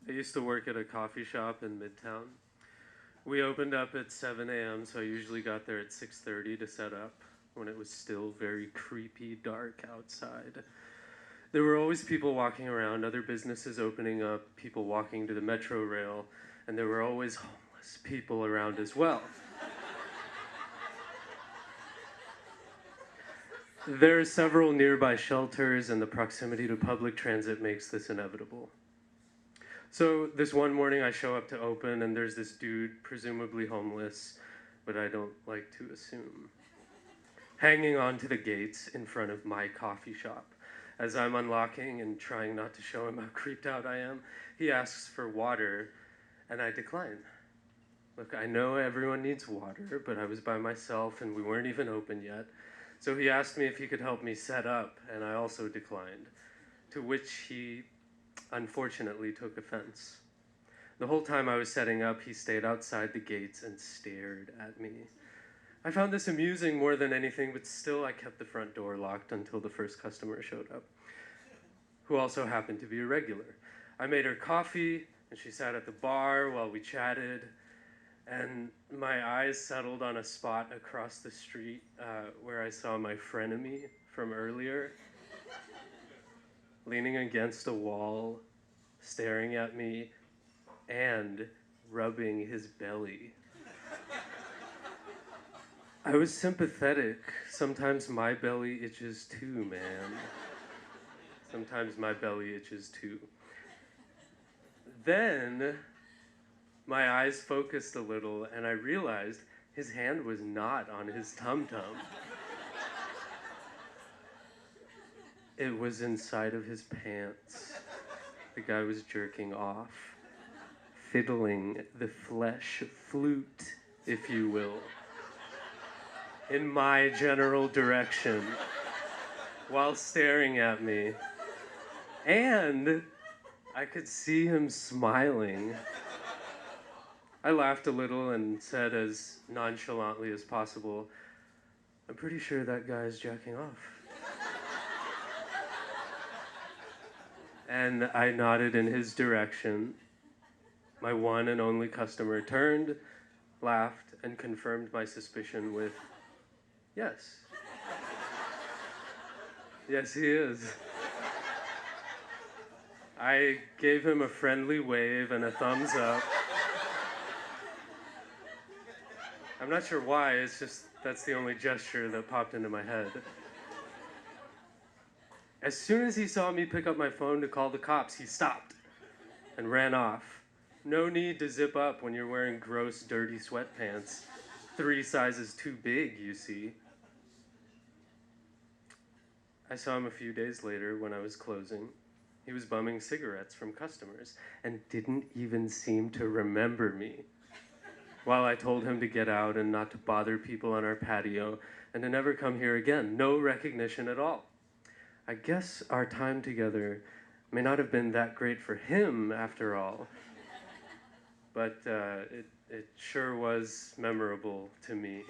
I used to work at a coffee shop in Midtown. We opened up at 7 a.m., so I usually got there at 6:30 to set up when it was still very creepy dark outside. There were always people walking around, other businesses opening up, people walking to the metro rail, and there were always homeless people around as well. There are several nearby shelters, and the proximity to public transit makes this inevitable. So this one morning I show up to open, and there's this dude, presumably homeless, but I don't like to assume, hanging on to the gates in front of my coffee shop. As I'm unlocking and trying not to show him how creeped out I am, he asks for water, and I decline. Look, I know everyone needs water, but I was by myself and we weren't even open yet. So he asked me if he could help me set up, and I also declined, to which he unfortunately took offense. The whole time I was setting up, he stayed outside the gates and stared at me. I found this amusing more than anything, but still I kept the front door locked until the first customer showed up, who also happened to be a regular. I made her coffee, and she sat at the bar while we chatted, and my eyes settled on a spot across the street where I saw my frenemy from earlier, leaning against a wall, staring at me, and rubbing his belly. I was sympathetic. Sometimes my belly itches too, man. Sometimes my belly itches too. Then my eyes focused a little, and I realized his hand was not on his tum-tum. It was inside of his pants. The guy was jerking off, fiddling the flesh flute, if you will, in my general direction, while staring at me. And I could see him smiling. I laughed a little and said as nonchalantly as possible, "I'm pretty sure that guy's jacking off." And I nodded in his direction. My one and only customer turned, laughed, and confirmed my suspicion with, "Yes. Yes, he is." I gave him a friendly wave and a thumbs up. I'm not sure why, it's just that's the only gesture that popped into my head. As soon as he saw me pick up my phone to call the cops, he stopped and ran off. No need to zip up when you're wearing gross, dirty sweatpants. 3 sizes too big, you see. I saw him a few days later when I was closing. He was bumming cigarettes from customers and didn't even seem to remember me. While I told him to get out and not to bother people on our patio and to never come here again. No recognition at all. I guess our time together may not have been that great for him after all, but it sure was memorable to me.